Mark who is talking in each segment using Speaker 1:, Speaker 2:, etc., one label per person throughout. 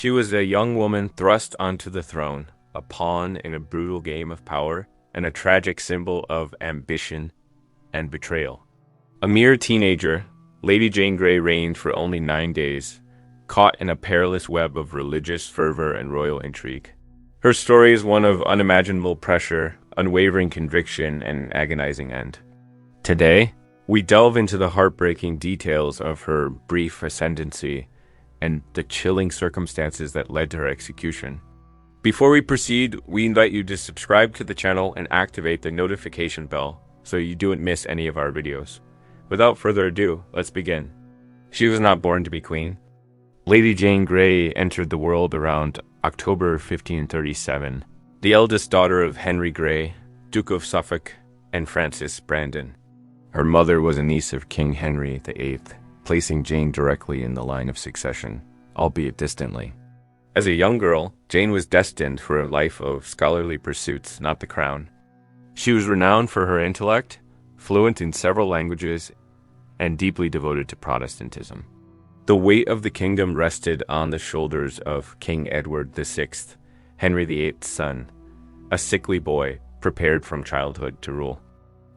Speaker 1: She was a young woman thrust onto the throne, a pawn in a brutal game of power, and a tragic symbol of ambition and betrayal. A mere teenager, Lady Jane Grey reigned for only 9 days, caught in a perilous web of religious fervor and royal intrigue. Her story is one of unimaginable pressure, unwavering conviction, and agonizing end. Today, we delve into the heartbreaking details of her brief ascendancy and the chilling circumstances that led to her execution. Before we proceed, we invite you to subscribe to the channel and activate the notification bell so you don't miss any of our videos. Without further ado, let's begin. She was not born to be queen. Lady Jane Grey entered the world around October 1537, the eldest daughter of Henry Grey, Duke of Suffolk, and Frances Brandon. Her mother was a niece of King Henry VIII, placing Jane directly in the line of succession, albeit distantly. As a young girl, Jane was destined for a life of scholarly pursuits, not the crown. She was renowned for her intellect, fluent in several languages, and deeply devoted to Protestantism. The weight of the kingdom rested on the shoulders of King Edward VI, Henry VIII's son, a sickly boy prepared from childhood to rule.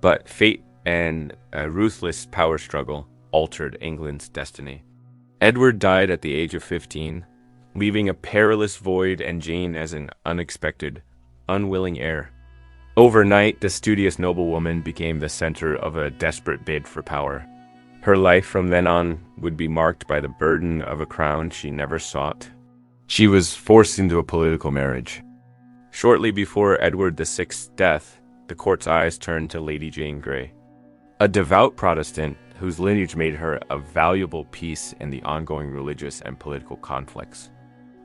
Speaker 1: But fate and a ruthless power struggle altered England's destiny. Edward died at the age of 15, leaving a perilous void and Jane as an unexpected, unwilling heir. Overnight, the studious noblewoman became the center of a desperate bid for power. Her life from then on would be marked by the burden of a crown she never sought. She was forced into a political marriage. Shortly before Edward VI's death, the court's eyes turned to Lady Jane Grey, a devout Protestant whose lineage made her a valuable piece in the ongoing religious and political conflicts.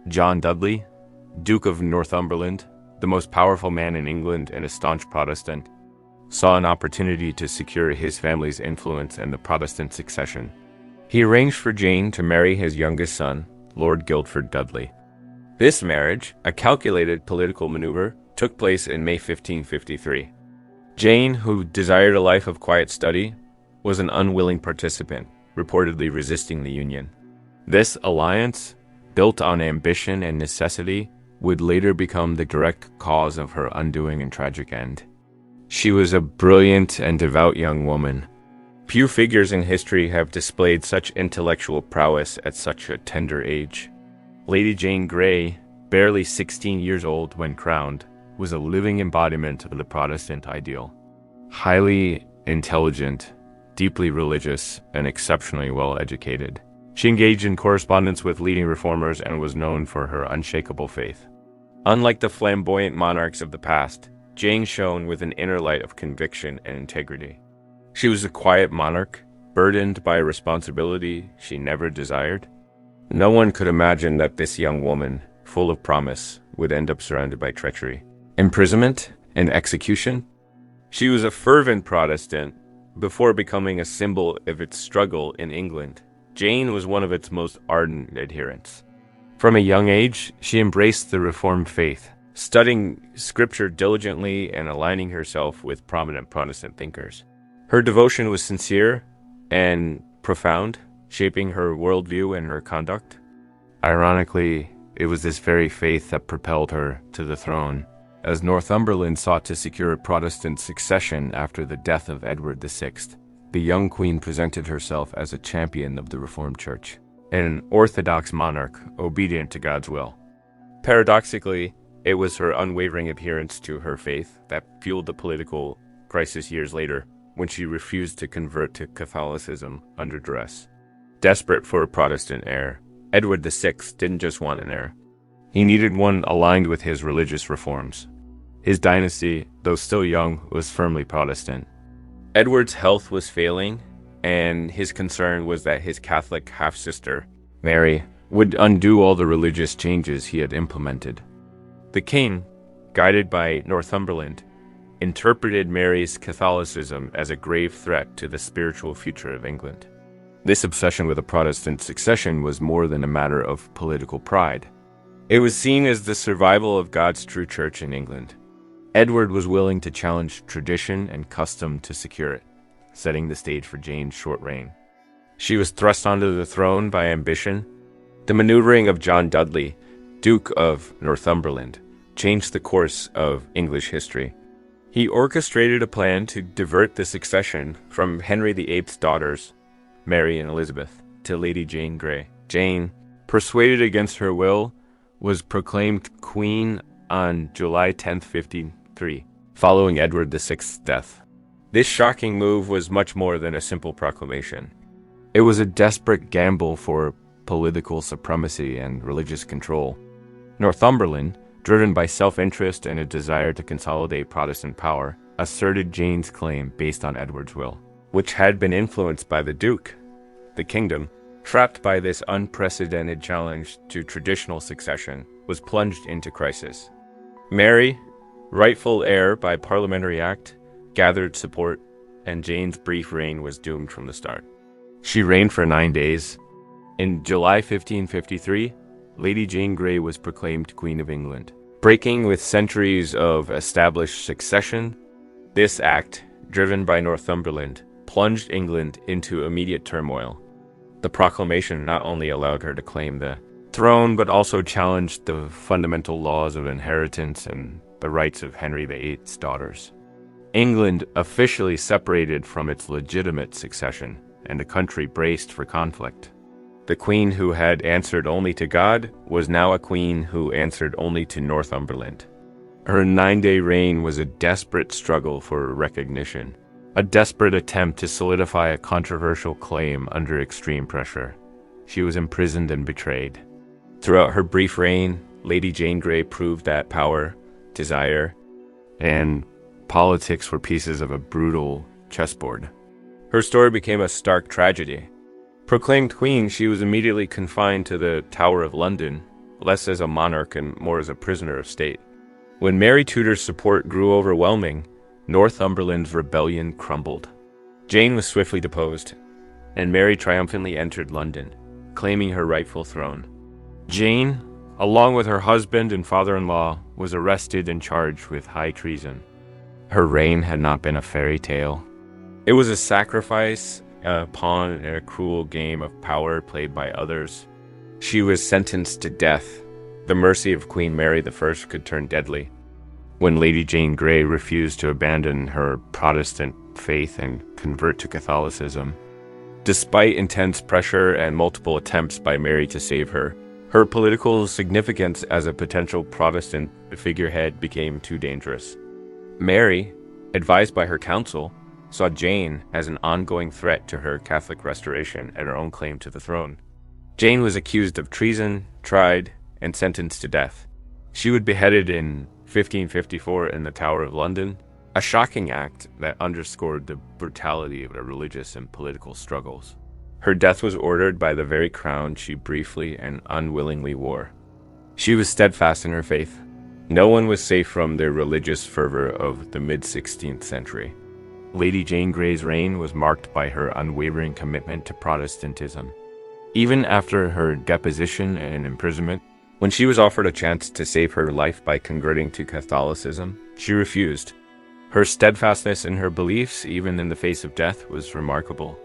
Speaker 1: John Dudley, Duke of Northumberland, the most powerful man in England and a staunch Protestant, saw an opportunity to secure his family's influence in the Protestant succession. He arranged for Jane to marry his youngest son, Lord Guildford Dudley. This marriage, a calculated political maneuver, took place in May 1553. Jane, who desired a life of quiet study, was an unwilling participant, reportedly resisting the union. This alliance, built on ambition and necessity, would later become the direct cause of her undoing and tragic end. She was a brilliant and devout young woman. Few figures in history have displayed such intellectual prowess at such a tender age. Lady Jane Grey, barely 16 years old when crowned, was a living embodiment of the Protestant ideal. Highly intelligent, deeply religious, and exceptionally well educated, she engaged in correspondence with leading reformers and was known for her unshakable faith. Unlike the flamboyant monarchs of the past, Jane shone with an inner light of conviction and integrity. She was a quiet monarch, burdened by a responsibility she never desired. No one could imagine that this young woman, full of promise, would end up surrounded by treachery, imprisonment, and execution. She was a fervent Protestant before becoming a symbol of its struggle in England. Jane was one of its most ardent adherents. From a young age, she embraced the Reformed faith, studying scripture diligently and aligning herself with prominent Protestant thinkers. Her devotion was sincere and profound, shaping her worldview and her conduct. Ironically, it was this very faith that propelled her to the throne, as Northumberland sought to secure a Protestant succession after the death of Edward VI. The young queen presented herself as a champion of the Reformed Church, and an orthodox monarch obedient to God's will. Paradoxically, it was her unwavering adherence to her faith that fueled the political crisis years later, when she refused to convert to Catholicism under duress. Desperate for a Protestant heir, Edward VI didn't just want an heir. He needed one aligned with his religious reforms. His dynasty, though still young, was firmly Protestant. Edward's health was failing, and his concern was that his Catholic half-sister, Mary, would undo all the religious changes he had implemented. The king, guided by Northumberland, interpreted Mary's Catholicism as a grave threat to the spiritual future of England. This obsession with a Protestant succession was more than a matter of political pride. It was seen as the survival of God's true church in England. Edward was willing to challenge tradition and custom to secure it, setting the stage for Jane's short reign. She was thrust onto the throne by ambition. The maneuvering of John Dudley, Duke of Northumberland, changed the course of English history. He orchestrated a plan to divert the succession from Henry VIII's daughters, Mary and Elizabeth, to Lady Jane Grey. Jane, persuaded against her will, was proclaimed Queen on July 10, 1503, following Edward VI's death. This shocking move was much more than a simple proclamation. It was a desperate gamble for political supremacy and religious control. Northumberland, driven by self-interest and a desire to consolidate Protestant power, asserted Jane's claim based on Edward's will, which had been influenced by the Duke. The kingdom, trapped by this unprecedented challenge to traditional succession, was plunged into crisis. Mary, rightful heir by parliamentary act, gathered support, and Jane's brief reign was doomed from the start. She reigned for 9 days. In July 1553, Lady Jane Grey was proclaimed Queen of England. Breaking with centuries of established succession, this act, driven by Northumberland, plunged England into immediate turmoil. The proclamation not only allowed her to claim the throne, but also challenged the fundamental laws of inheritance and the rights of Henry VIII's daughters. England officially separated from its legitimate succession, and the country braced for conflict. The queen who had answered only to God was now a queen who answered only to Northumberland. Her 9-day reign was a desperate struggle for recognition, a desperate attempt to solidify a controversial claim under extreme pressure. She was imprisoned and betrayed. Throughout her brief reign, Lady Jane Grey proved that power, desire, and politics were pieces of a brutal chessboard. Her story became a stark tragedy. Proclaimed queen, she was immediately confined to the Tower of London, less as a monarch and more as a prisoner of state. When Mary Tudor's support grew overwhelming, Northumberland's rebellion crumbled. Jane was swiftly deposed, and Mary triumphantly entered London, claiming her rightful throne. Jane, along with her husband and father-in-law, was arrested and charged with high treason. Her reign had not been a fairy tale. It was a sacrifice, a pawn in a cruel game of power played by others. She was sentenced to death. The mercy of Queen Mary I could turn deadly. When Lady Jane Grey refused to abandon her Protestant faith and convert to Catholicism, despite intense pressure and multiple attempts by Mary to save her, her political significance as a potential Protestant figurehead became too dangerous. Mary, advised by her council, saw Jane as an ongoing threat to her Catholic restoration and her own claim to the throne. Jane was accused of treason, tried, and sentenced to death. She was beheaded in 1554 in the Tower of London, a shocking act that underscored the brutality of the religious and political struggles. Her death was ordered by the very crown she briefly and unwillingly wore. She was steadfast in her faith. No one was safe from the religious fervor of the mid-16th century. Lady Jane Grey's reign was marked by her unwavering commitment to Protestantism. Even after her deposition and imprisonment, when she was offered a chance to save her life by converting to Catholicism, she refused. Her steadfastness in her beliefs, even in the face of death, was remarkable.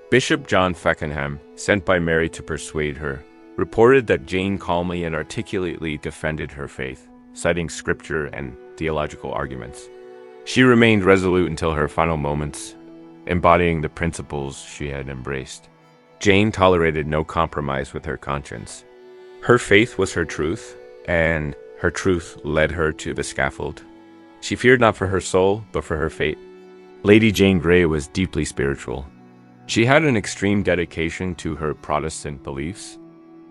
Speaker 1: Bishop John Feckenham, sent by Mary to persuade her, reported that Jane calmly and articulately defended her faith, citing scripture and theological arguments. She remained resolute until her final moments, embodying the principles she had embraced. Jane tolerated no compromise with her conscience. Her faith was her truth, and her truth led her to the scaffold. She feared not for her soul, but for her fate. Lady Jane Grey was deeply spiritual. She had an extreme dedication to her Protestant beliefs,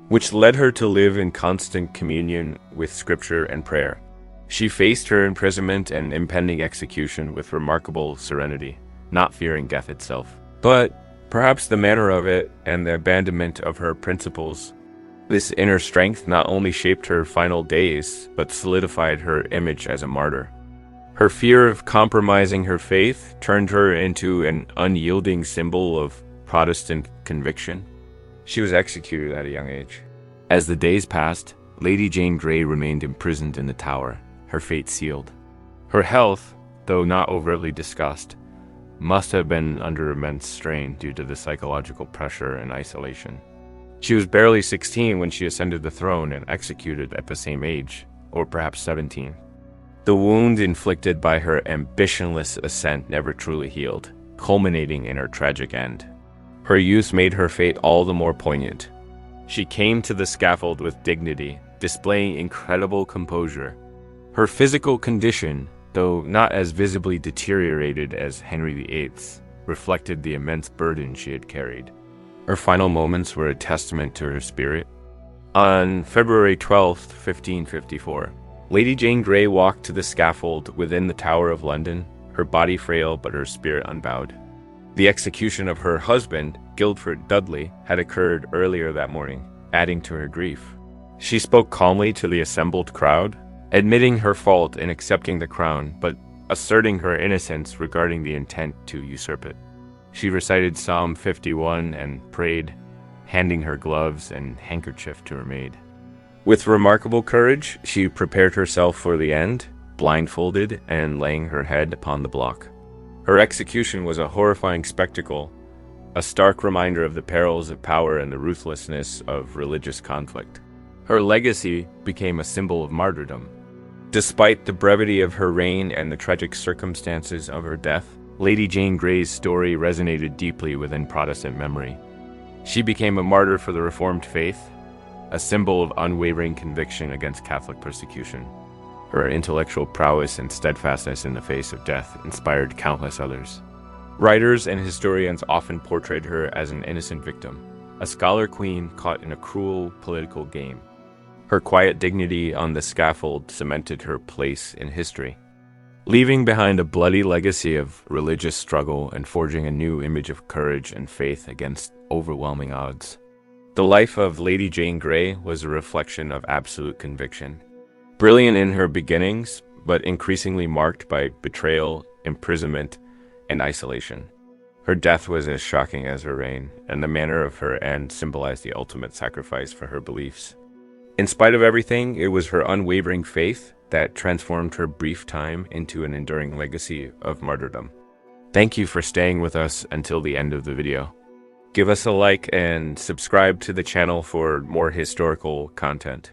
Speaker 1: which led her to live in constant communion with scripture and prayer. She faced her imprisonment and impending execution with remarkable serenity, not fearing death itself. But perhaps the manner of it and the abandonment of her principles, this inner strength not only shaped her final days, but solidified her image as a martyr. Her fear of compromising her faith turned her into an unyielding symbol of Protestant conviction. She was executed at a young age. As the days passed, Lady Jane Grey remained imprisoned in the Tower, her fate sealed. Her health, though not overtly discussed, must have been under immense strain due to the psychological pressure and isolation. She was barely 16 when she ascended the throne and executed at the same age, or perhaps 17. The wound inflicted by her ambitionless ascent never truly healed, culminating in her tragic end. Her youth made her fate all the more poignant. She came to the scaffold with dignity, displaying incredible composure. Her physical condition, though not as visibly deteriorated as Henry VIII's, reflected the immense burden she had carried. Her final moments were a testament to her spirit. On February 12, 1554, Lady Jane Grey walked to the scaffold within the Tower of London, her body frail but her spirit unbowed. The execution of her husband, Guildford Dudley, had occurred earlier that morning, adding to her grief. She spoke calmly to the assembled crowd, admitting her fault in accepting the crown, but asserting her innocence regarding the intent to usurp it. She recited Psalm 51 and prayed, handing her gloves and handkerchief to her maid. With remarkable courage, she prepared herself for the end, blindfolded and laying her head upon the block. Her execution was a horrifying spectacle, a stark reminder of the perils of power and the ruthlessness of religious conflict. Her legacy became a symbol of martyrdom. Despite the brevity of her reign and the tragic circumstances of her death, Lady Jane Grey's story resonated deeply within Protestant memory. She became a martyr for the Reformed faith, a symbol of unwavering conviction against Catholic persecution. Her intellectual prowess and steadfastness in the face of death inspired countless others. Writers and historians often portrayed her as an innocent victim, a scholar queen caught in a cruel political game. Her quiet dignity on the scaffold cemented her place in history, leaving behind a bloody legacy of religious struggle and forging a new image of courage and faith against overwhelming odds. The life of Lady Jane Grey was a reflection of absolute conviction. Brilliant in her beginnings, but increasingly marked by betrayal, imprisonment, and isolation. Her death was as shocking as her reign, and the manner of her end symbolized the ultimate sacrifice for her beliefs. In spite of everything, it was her unwavering faith that transformed her brief time into an enduring legacy of martyrdom. Thank you for staying with us until the end of the video. Give us a like and subscribe to the channel for more historical content.